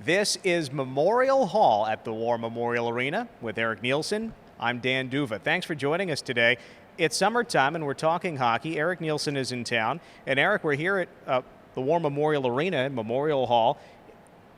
This is Memorial Hall at the War Memorial Arena with Eric Neilson. I'm Dan Duva. Thanks for joining us today. It's summertime and we're talking hockey. Eric Neilson is in town. And Eric, we're here at the War Memorial Arena in Memorial Hall.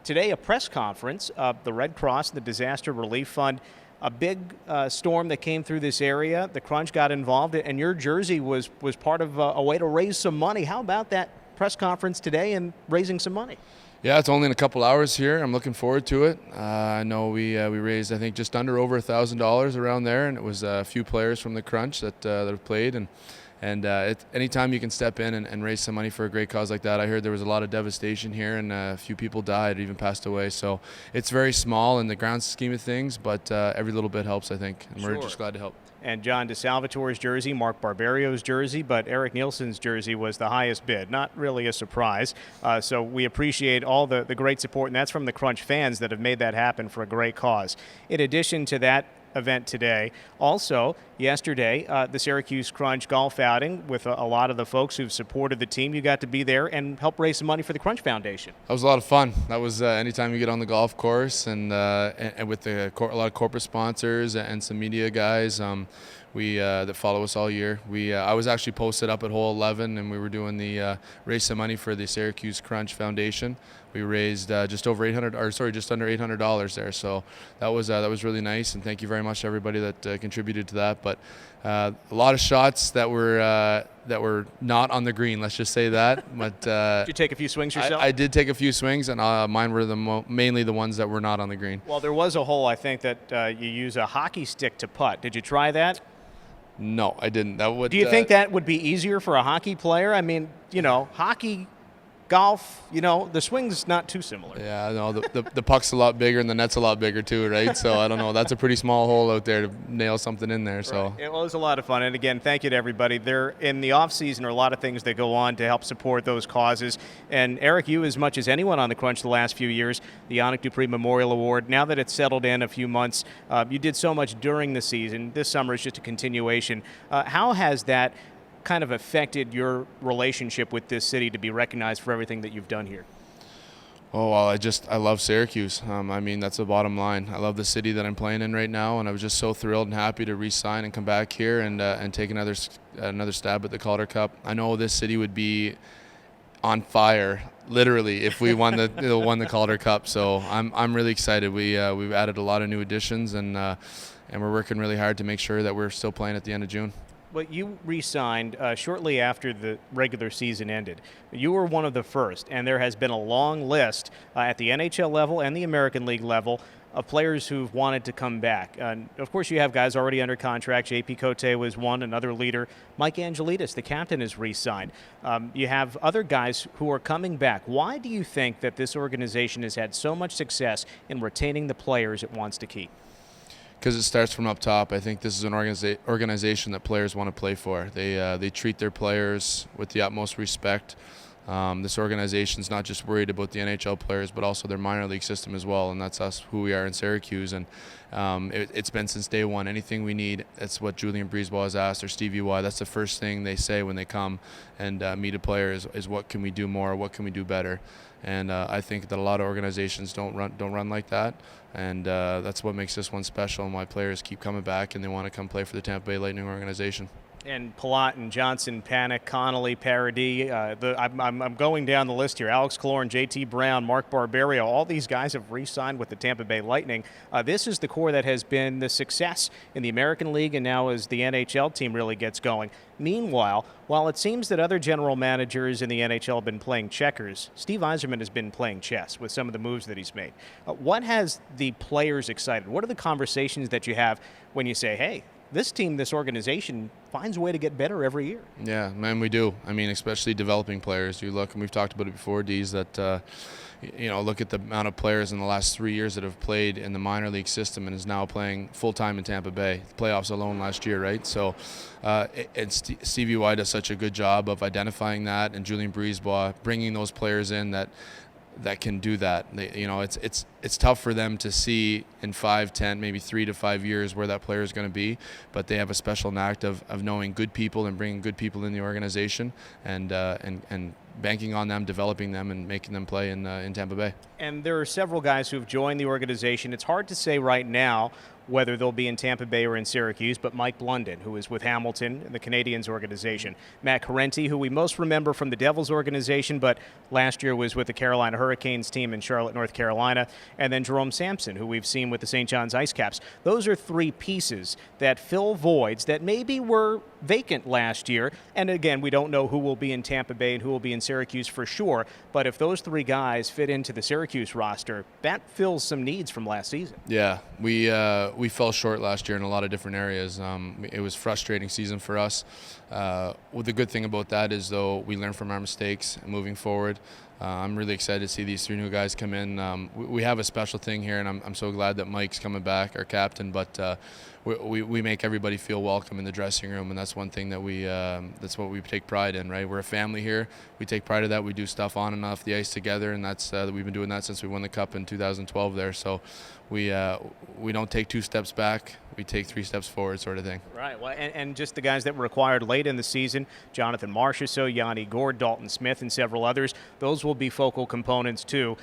Today, a press conference of the Red Cross and the Disaster Relief Fund. A big storm that came through this area. The Crunch got involved, and your jersey was part of a way to raise some money. How about that press conference today and raising some money? Yeah, it's only in a couple hours here. I'm looking forward to it. I know we raised, I think, just under over $1,000 around there, and it was a few players from the Crunch that have played. And anytime you can step in and raise some money for a great cause like that. I heard there was a lot of devastation here, and a few people died, even passed away. So it's very small in the grand scheme of things, but every little bit helps, I think, and we're just glad to help. And John DeSalvatore's jersey, Mark Barberio's jersey, but Eric Neilson's jersey was the highest bid. Not really a surprise. So we appreciate all the great support, and that's from the Crunch fans that have made that happen for a great cause. In addition to that event today, also yesterday, the Syracuse Crunch golf outing with a lot of the folks who've supported the team. You got to be there and help raise some money for the Crunch Foundation. That was a lot of fun. That was anytime you get on the golf course and with a lot of corporate sponsors and some media guys that follow us all year. I was actually posted up at hole 11, and we were doing the raise some money for the Syracuse Crunch Foundation. We raised just under $800 there, so that was really nice, and thank you very much to everybody that contributed to that. But a lot of shots that were not on the green, let's just say that. But did you take a few swings yourself? I did take a few swings, and mine were mainly the ones that were not on the green. Well, there was a hole, I think, that you use a hockey stick to putt. Did you try that? No, I didn't. Do you think that would be easier for a hockey player? I mean, hockey, golf, the swing's not too similar. Yeah, no, the puck's a lot bigger and the net's a lot bigger too, right? So I don't know. That's a pretty small hole out there to nail something in there. So right. It was a lot of fun. And again, thank you to everybody. There in the off season are a lot of things that go on to help support those causes. And Eric, you as much as anyone on the Crunch the last few years, the Yannick Dupree Memorial Award. Now that it's settled in a few months, you did so much during the season. This summer is just a continuation. How has that kind of affected your relationship with this city to be recognized for everything that you've done here? Oh, well, I love Syracuse. I mean, that's the bottom line. I love the city that I'm playing in right now, and I was just so thrilled and happy to re-sign and come back here and take another stab at the Calder Cup. I know this city would be on fire, literally, if we won the Calder Cup. So I'm really excited. We've added a lot of new additions, and we're working really hard to make sure that we're still playing at the end of June. Well, you re-signed shortly after the regular season ended. You were one of the first, and there has been a long list at the NHL level and the American League level of players who've wanted to come back. And of course, you have guys already under contract. J.P. Cote was one, another leader. Mike Angelidis, the captain, is re-signed. You have other guys who are coming back. Why do you think that this organization has had so much success in retaining the players it wants to keep? Because it starts from up top. I think this is an organization that players want to play for. They treat their players with the utmost respect. This organization is not just worried about the NHL players, but also their minor league system as well, and that's us, who we are in Syracuse. And it's been since day one. Anything we need, that's what Julien Brisebois has asked, or Stevie Y. That's the first thing they say when they come and meet a player is what can we do more, what can we do better. And I think that a lot of organizations don't run like that, and that's what makes this one special, and why players keep coming back and they want to come play for the Tampa Bay Lightning organization. And Palat and Johnson, Panik, Connolly, Paradis. I'm going down the list here. Alex Killorn, J.T. Brown, Mark Barberio. All these guys have re-signed with the Tampa Bay Lightning. This is the core that has been the success in the American League and now as the NHL team really gets going. Meanwhile, while it seems that other general managers in the NHL have been playing checkers, Steve Yzerman has been playing chess with some of the moves that he's made. What has the players excited? What are the conversations that you have when you say, hey, this team, this organization finds a way to get better every year? Yeah, man, we do. I mean, especially developing players. You look, and we've talked about it before, Dees, that look at the amount of players in the last 3 years that have played in the minor league system and is now playing full-time in Tampa Bay. The playoffs alone last year, right? So Stevie Y does such a good job of identifying that, and Julien Brisebois bringing those players in that can do that. It's tough for them to see in 5, 10, maybe 3 to 5 years where that player is going to be, but they have a special knack of knowing good people and bringing good people in the organization and banking on them, developing them, and making them play in Tampa Bay. And there are several guys who've joined the organization. It's hard to say right now whether they'll be in Tampa Bay or in Syracuse, but Mike Blunden, who is with Hamilton in the Canadiens organization. Matt Correnti, who we most remember from the Devils organization, but last year was with the Carolina Hurricanes team in Charlotte, North Carolina. And then Jerome Sampson, who we've seen with the St. John's Ice Caps. Those are three pieces that fill voids that maybe were vacant last year. And again, we don't know who will be in Tampa Bay and who will be in Syracuse for sure. But if those three guys fit into the Syracuse roster, that fills some needs from last season. Yeah, we fell short last year in a lot of different areas. It was a frustrating season for us. Well, the good thing about that is, though, we learn from our mistakes moving forward. I'm really excited to see these three new guys come in. We have a special thing here, and I'm so glad that Mike's coming back, our captain. But we make everybody feel welcome in the dressing room, and that's one thing that that's what we take pride in, right? We're a family here. We take pride of that. We do stuff on and off the ice together, and that's we've been doing that since we won the Cup in 2012 there. So we don't take 2 steps back. We take 3 steps forward, sort of thing. Right. Well, and just the guys that were acquired late in the season, Jonathan Marchessault, Yanni Gourde, Dalton Smith, and several others, those will be focal components too.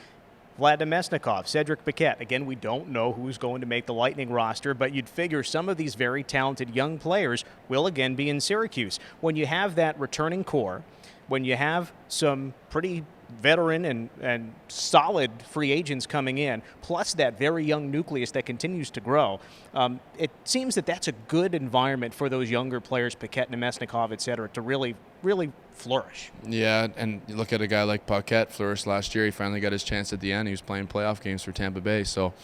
Vlad Nemesnikov, Cedric Paquette. Again, we don't know who's going to make the Lightning roster, but you'd figure some of these very talented young players will again be in Syracuse. When you have that returning core, when you have some pretty veteran and solid free agents coming in, plus that very young nucleus that continues to grow, it seems that that's a good environment for those younger players, Paquette, Nemesnikov, et cetera, to really flourish. Yeah, and you look at a guy like Paquette, flourished last year. He finally got his chance at the end. He was playing playoff games for Tampa Bay. So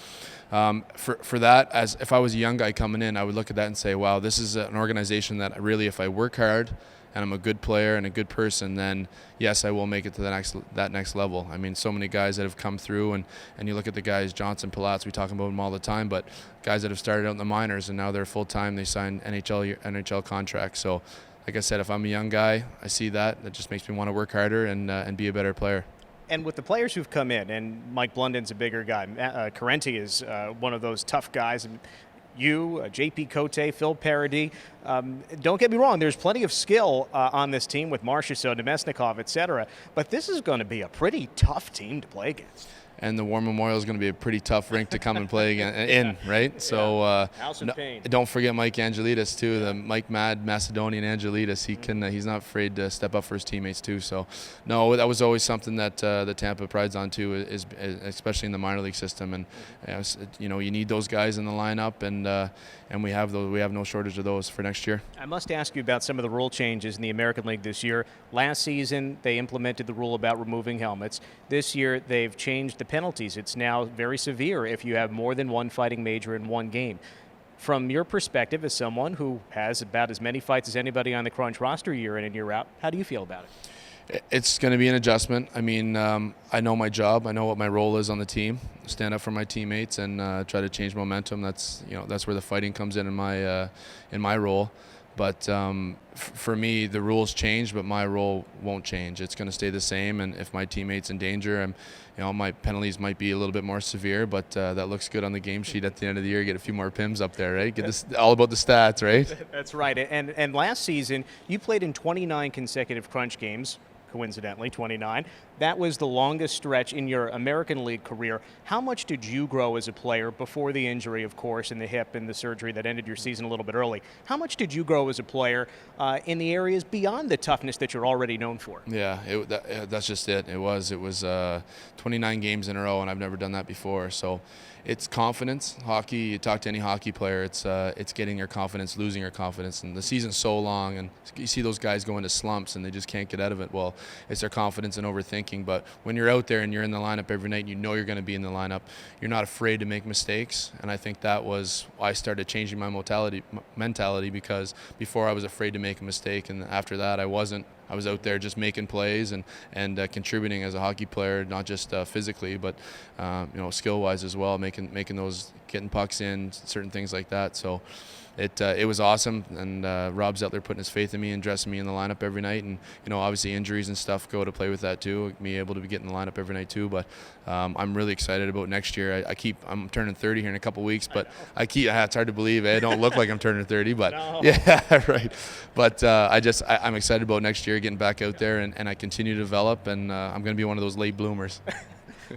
for that, as if I was a young guy coming in, I would look at that and say, wow, this is an organization that really, if I work hard and I'm a good player and a good person, then yes, I will make it to that next level. I mean, so many guys that have come through, and you look at the guys, Johnson, Pilatz, we talk about them all the time, but guys that have started out in the minors and now they're full-time, they sign NHL contracts. So like I said, if I'm a young guy, I see that just makes me want to work harder and be a better player. And with the players who've come in, and Mike Blunden's a bigger guy, Correnti is one of those tough guys, and you, J.P. Cote, Phil Paradis. Don't get me wrong, there's plenty of skill on this team with Marchessault, Nemesnikov, et cetera, but this is going to be a pretty tough team to play against. And the War Memorial is going to be a pretty tough rink to come and play in, right? Yeah. So House of Pain. Don't forget Mike Angelidis too, the Mike Mad Macedonian Angelidis. He's not afraid to step up for his teammates too. So no, that was always something that the Tampa prides on too, is especially in the minor league system. And you need those guys in the lineup, and we have those. We have no shortage of those for next year. I must ask you about some of the rule changes in the American League this year. Last season, they implemented the rule about removing helmets. This year, they've changed the penalties. It's now very severe if you have more than one fighting major in one game. From your perspective, as someone who has about as many fights as anybody on the Crunch roster year in and year out, how do you feel about it? It's going to be an adjustment. I mean, I know my job. I know what my role is on the team. Stand up for my teammates and try to change momentum. That's where the fighting comes in my role. But for me, the rules change, but my role won't change. It's going to stay the same. And if my teammate's in danger, my penalties might be a little bit more severe. But that looks good on the game sheet at the end of the year. Get a few more PIMs up there, right? Get this all about the stats, right? That's right. And last season, you played in 29 consecutive Crunch games. Coincidentally, 29. That was the longest stretch in your American League career. How much did you grow as a player before the injury, of course, and the hip and the surgery that ended your season a little bit early? How much did you grow as a player in the areas beyond the toughness that you're already known for? Yeah, that's just it. It was 29 games in a row, and I've never done that before. So it's confidence. Hockey, you talk to any hockey player, it's getting your confidence, losing your confidence. And the season's so long, and you see those guys go into slumps, and they just can't get out of it. Well, it's their confidence and overthinking. But when you're out there and you're in the lineup every night, and you know you're going to be in the lineup, you're not afraid to make mistakes. And I think that was why I started changing my mentality, because before I was afraid to make a mistake, and after that I wasn't. I was out there just making plays and contributing as a hockey player, not just physically, but skill-wise as well, making those, getting pucks in, certain things like that. So it was awesome, and Rob Zettler putting his faith in me and dressing me in the lineup every night, and obviously injuries and stuff go to play with that too. Me able to be getting in the lineup every night too, but I'm really excited about next year. I'm turning 30 here in a couple weeks, but it's hard to believe. I don't look like I'm turning 30, but no. Yeah, right. But I'm excited about next year. year getting back out there, and I continue to develop, and I'm going to be one of those late bloomers.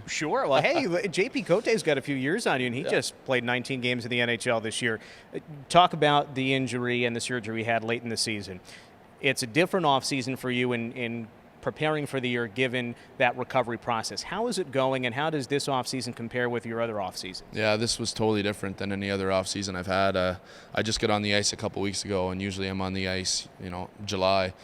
Sure. Well, hey, JP Cote's got a few years on you, and he just played 19 games in the NHL this year. Talk about the injury and the surgery he had late in the season. It's a different offseason for you in preparing for the year, given that recovery process. How is it going, and how does this offseason compare with your other offseasons? Yeah, this was totally different than any other offseason I've had. I just got on the ice a couple weeks ago, and usually I'm on the ice, July,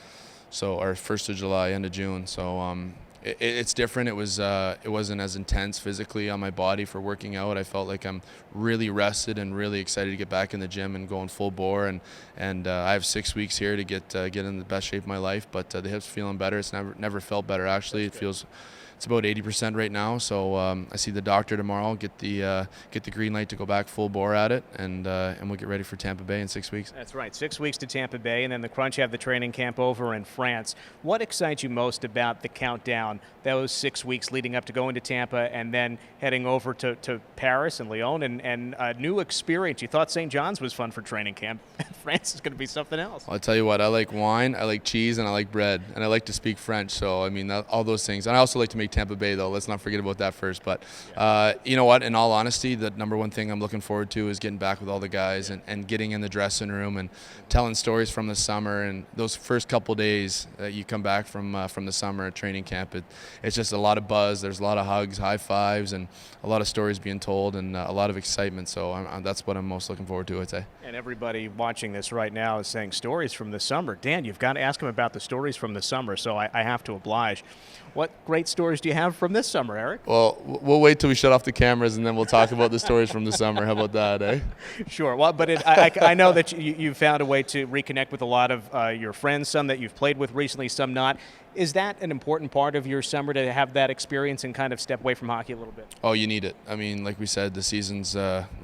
or 1st of July, end of June. So it's different. It wasn't as intense physically on my body for working out. I felt like I'm really rested and really excited to get back in the gym and going full bore. And I have 6 weeks here to get in the best shape of my life. But the hip's feeling better. It's never felt better actually. It's about 80% right now. So I see the doctor tomorrow. Get the green light to go back full bore at it, and we'll get ready for Tampa Bay in 6 weeks. That's right, 6 weeks to Tampa Bay, and then the Crunch have the training camp over in France. What excites you most about the countdown, those 6 weeks leading up to going to Tampa and then heading over to Paris and Lyon and a new experience? You thought St. John's was fun for training camp. France is going to be something else. Well, I'll tell you what, I like wine, I like cheese, and I like bread, and I like to speak French. So, I mean, all those things. And I also like to make Tampa Bay, though. Let's not forget about that first. But you know what? In all honesty, the number one thing I'm looking forward to is getting back with all the guys and getting in the dressing room and telling stories from the summer. And those first couple days that you come back from the summer at training camp, it's just a lot of buzz. There's a lot of hugs, high fives, and a lot of stories being told, and a lot of excitement. So that's what I'm most looking forward to, I'd say. And everybody watching this right now is saying stories from the summer. Dan, you've got to ask him about the stories from the summer, so I have to oblige. What great stories do you have from this summer, Eric? Well, we'll wait till we shut off the cameras, and then we'll talk about the stories from the summer. How about that, eh? Sure. Well, but I know that you found a way to reconnect with a lot of your friends, some that you've played with recently, some not. Is that an important part of your summer, to have that experience and kind of step away from hockey a little bit? Oh, you need it. I mean, like we said, the season's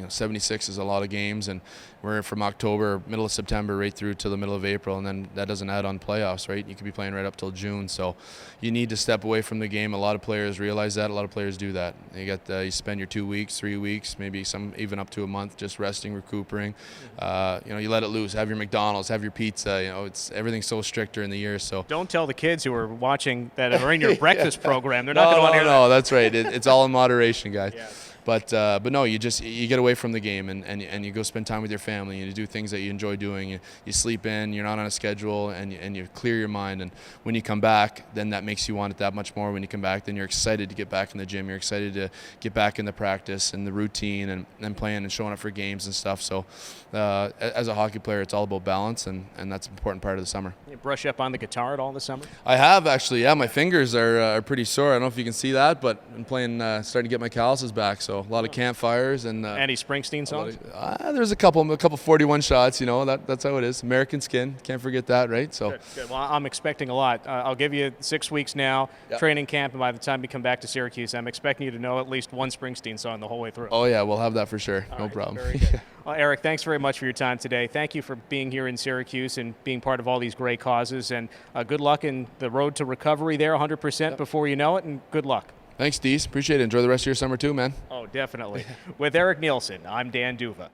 76 is a lot of games, and we're from October, middle of September, right through to the middle of April, and then that doesn't add on playoffs, right? You could be playing right up till June, so you need to step away from the game. A lot of players realize that. A lot of players do that. You spend your 2 weeks, 3 weeks, maybe some even up to a month, just resting, recuperating. You let it loose. Have your McDonald's, have your pizza. Everything's so stricter in the year. So don't tell the kids who are watching that are in your breakfast program. They're not going to want to hear that. No, that's right. It's all in moderation, guys. Yeah. But no, you get away from the game and you go spend time with your family, and you do things that you enjoy doing. You sleep in, you're not on a schedule, and you clear your mind. And when you come back, then that makes you want it that much more. When you come back, then you're excited to get back in the gym. You're excited to get back in the practice and the routine and playing and showing up for games and stuff. So as a hockey player, it's all about balance, and that's an important part of the summer. You brush up on the guitar at all this summer? I have, actually. Yeah, my fingers are pretty sore. I don't know if you can see that, but I'm playing, starting to get my calluses back. So a lot of campfires and any Springsteen songs? There's a couple 41 shots. That's how it is. American Skin, can't forget that, right? So good. Well, I'm expecting a lot. I'll give you 6 weeks now, training camp, and by the time you come back to Syracuse, I'm expecting you to know at least one Springsteen song the whole way through. Oh yeah, we'll have that for sure. All no right, problem. Very good. Well, Eric, thanks very much for your time today. Thank you for being here in Syracuse and being part of all these great causes. And good luck in the road to recovery there, 100% before you know it, and good luck. Thanks, Dees. Appreciate it. Enjoy the rest of your summer too, man. Oh, definitely. With Eric Neilson, I'm Dan Duva.